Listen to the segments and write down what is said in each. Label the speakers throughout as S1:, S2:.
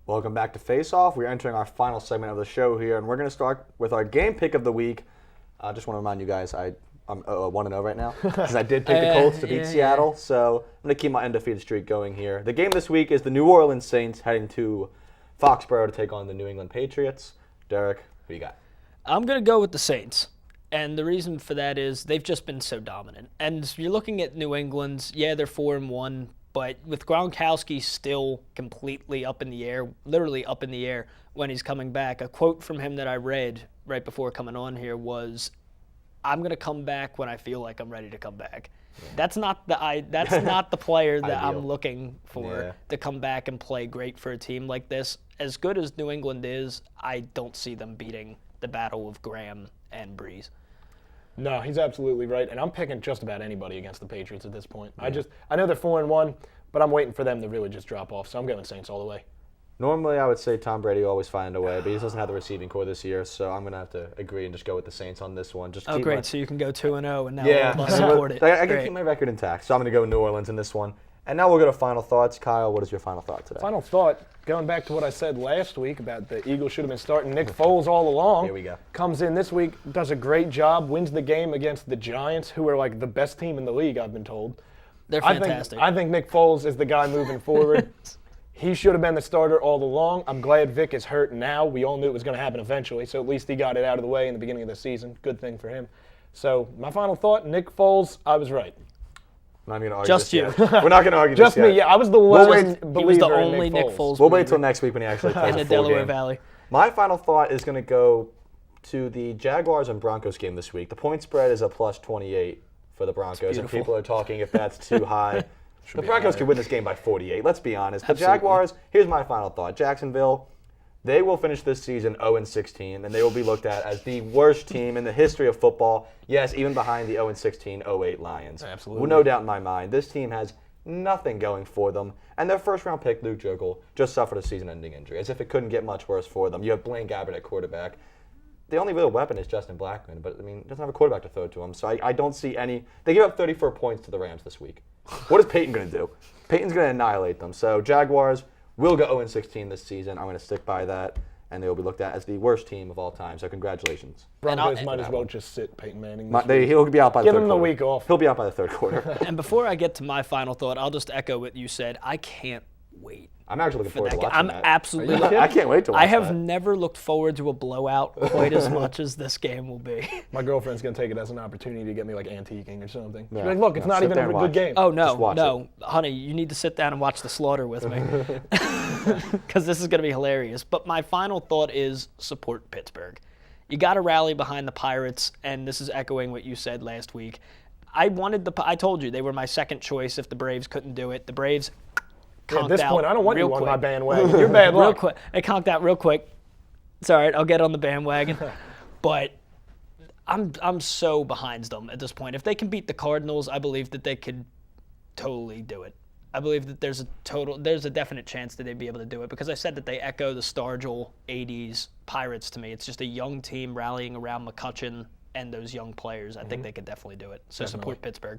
S1: Welcome back to Face Off. We're entering our final segment of the show here, and we're going to start with our game pick of the week. I just want to remind you guys, I'm 1-0 right now, because I did pick the Colts to beat Seattle, so I'm going to keep my undefeated streak going here. The game this week is the New Orleans Saints heading to Foxborough to take on the New England Patriots. Derek, who you got?
S2: I'm going to go with the Saints. And the reason for that is they've just been so dominant. And you're looking at New England's, they're 4-1, but with Gronkowski still completely up in the air, literally up in the air when he's coming back, a quote from him that I read right before coming on here was, "I'm going to come back when I feel like I'm ready to come back." Yeah. That's not the player that I'm looking for to come back and play great for a team like this. As good as New England is, I don't see them beating the battle of Graham and Breeze.
S3: No, he's absolutely right, and I'm picking just about anybody against the Patriots at this point. Yeah. I know they're 4-1, but I'm waiting for them to really just drop off, so I'm going Saints all the way.
S1: Normally, I would say Tom Brady will always find a way, but he doesn't have the receiving core this year, so I'm going to have to agree and just go with the Saints on this one.
S2: Great, so you can go 2-0, and now all of us support it.
S1: I can keep my record intact, so I'm going to go New Orleans in this one. And now we'll go to final thoughts. Kyle, what is your final thought today?
S3: Final thought, going back to what I said last week about the Eagles should have been starting Nick Foles all along.
S1: Here we go.
S3: Comes in this week, does a great job, wins the game against the Giants, who are like the best team in the league, I've been told.
S2: They're fantastic.
S3: I think Nick Foles is the guy moving forward. He should have been the starter all along. I'm glad Vic is hurt now. We all knew it was going to happen eventually, so at least he got it out of the way in the beginning of the season. Good thing for him. So my final thought, Nick Foles, I was right.
S1: I'm not going to argue
S2: just
S1: this
S2: you.
S1: Yet. We're not going to argue
S3: just
S1: this
S3: me,
S1: yet.
S3: I was the lowest believer
S2: He was the only
S3: Nick Foles.
S1: We'll wait till next week when he actually plays
S2: in the
S1: a full
S2: Delaware
S1: game.
S2: Valley.
S1: My final thought is going to go to the Jaguars and Broncos game this week. The point spread is a plus 28 for the Broncos, and people are talking if that's too high. The Broncos could win this game by 48, let's be honest. The Jaguars, here's my final thought. Jacksonville, they will finish this season 0-16, and they will be looked at as the worst team in the history of football. Yes, even behind the 0-16, 08 Lions.
S3: Absolutely.
S1: Well, no doubt in my mind. This team has nothing going for them. And their first-round pick, Luke Joeckel, just suffered a season-ending injury, as if it couldn't get much worse for them. You have Blaine Gabbert at quarterback. The only real weapon is Justin Blackmon, but, he doesn't have a quarterback to throw to him. So I don't see any. They gave up 34 points to the Rams this week. What is Peyton going to do? Peyton's going to annihilate them. So Jaguars will go 0-16 this season. I'm going to stick by that, and they will be looked at as the worst team of all time. So congratulations.
S3: Broncos might as well just sit Peyton Manning.
S1: He'll be out by the third quarter.
S3: Give him the week off.
S1: He'll be out by the third quarter.
S2: And before I get to my final thought, I'll just echo what you said. I can't wait.
S1: I'm actually looking forward to watching
S2: I'm
S1: that.
S2: absolutely.
S1: I can't wait to watch that.
S2: I have never looked forward to a blowout quite as much as this game will be.
S3: My girlfriend's going to take it as an opportunity to get me like antiquing or something. She's
S1: Yeah.
S3: like, look, it's not even a good game.
S2: Oh,
S1: Just watch
S2: no. Honey, you need to sit down and watch the slaughter with me. Because this is going to be hilarious. But my final thought is support Pittsburgh. You got to rally behind the Pirates, and this is echoing what you said last week. I told you they were my second choice if the Braves couldn't do it. The Braves
S3: at this point, I don't want you on my bandwagon.
S2: You're bad luck. Real quick. They conked out real quick. It's all right. I'll get on the bandwagon. But I'm so behind them at this point. If they can beat the Cardinals, I believe that they could totally do it. I believe that there's a definite chance that they'd be able to do it because I said that they echo the Stargell 80s Pirates to me. It's just a young team rallying around McCutchen and those young players. I think they could definitely do it. So support Pittsburgh.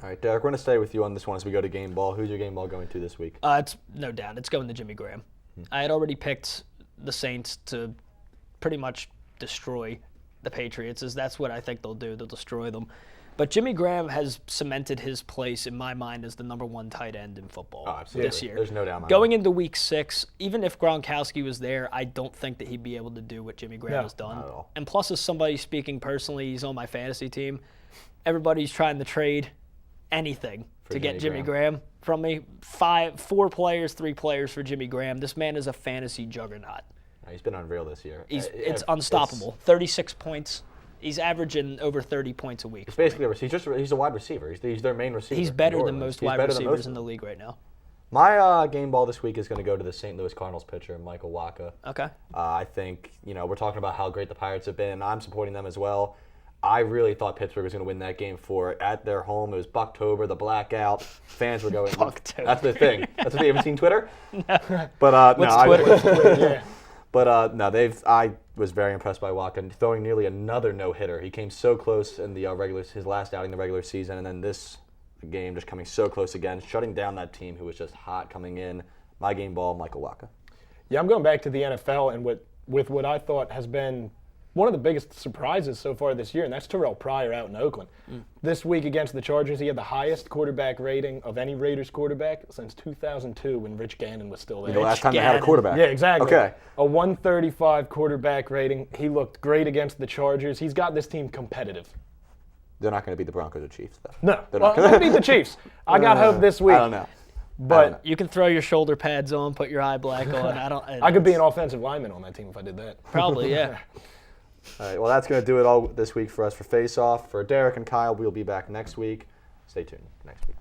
S1: All right, Derek, we're going to stay with you on this one as we go to game ball. Who's your game ball going to this week?
S2: It's no doubt. It's going to Jimmy Graham. I had already picked the Saints to pretty much destroy the Patriots, as that's what I think they'll do. They'll destroy them. But Jimmy Graham has cemented his place in my mind as the number one tight end in football this year.
S1: There's no doubt in my
S2: Going into week 6, even if Gronkowski was there, I don't think that he'd be able to do what Jimmy Graham has done.
S1: Not at all.
S2: And plus, as somebody speaking personally, he's on my fantasy team. Everybody's trying to trade anything to get Jimmy Graham from me. 4 players, 3 players for Jimmy Graham. This man is a fantasy juggernaut.
S1: He's been unreal this year.
S2: It's unstoppable. 36 points. He's averaging over 30 points a week.
S1: He's basically he's a wide receiver. He's their main receiver.
S2: He's better than most wide receivers in the league right now.
S1: My game ball this week is going to go to the St. Louis Cardinals pitcher, Michael Wacha.
S2: Okay.
S1: I think, we're talking about how great the Pirates have been, and I'm supporting them as well. I really thought Pittsburgh was going to win that game at their home. It was Bucktober, the blackout. Fans were going.
S2: Bucktober.
S1: That's the thing. That's what you haven't seen Twitter?
S2: No.
S1: But
S2: What's
S1: no,
S2: Twitter?
S1: I was very impressed by Wacha throwing nearly another no-hitter. He came so close in the his last outing, the regular season, and then this game just coming so close again, shutting down that team who was just hot coming in. My game ball, Michael Wacha.
S3: Yeah, I'm going back to the NFL and with what I thought has been one of the biggest surprises so far this year, and that's Terrell Pryor out in Oakland. This week against the Chargers, he had the highest quarterback rating of any Raiders quarterback since 2002 when Rich Gannon was still there.
S1: The last time they had a
S2: Gannon.
S1: quarterback.
S3: Yeah, exactly.
S1: Okay.
S3: A 135 quarterback rating. He looked great against the Chargers. He's got this team competitive.
S1: They're not going to beat the Broncos or Chiefs, though.
S3: No,
S1: They're
S3: well,
S1: not gonna-
S3: they'll beat the Chiefs. I got hope this week.
S1: I don't know.
S3: But
S2: You can throw your shoulder pads on, put your eye black on.
S3: I could be an offensive lineman on that team if I did that.
S2: Probably, yeah.
S1: All right, well, that's going to do it all this week for us for Face Off. For Derek and Kyle, we'll be back next week. Stay tuned next week.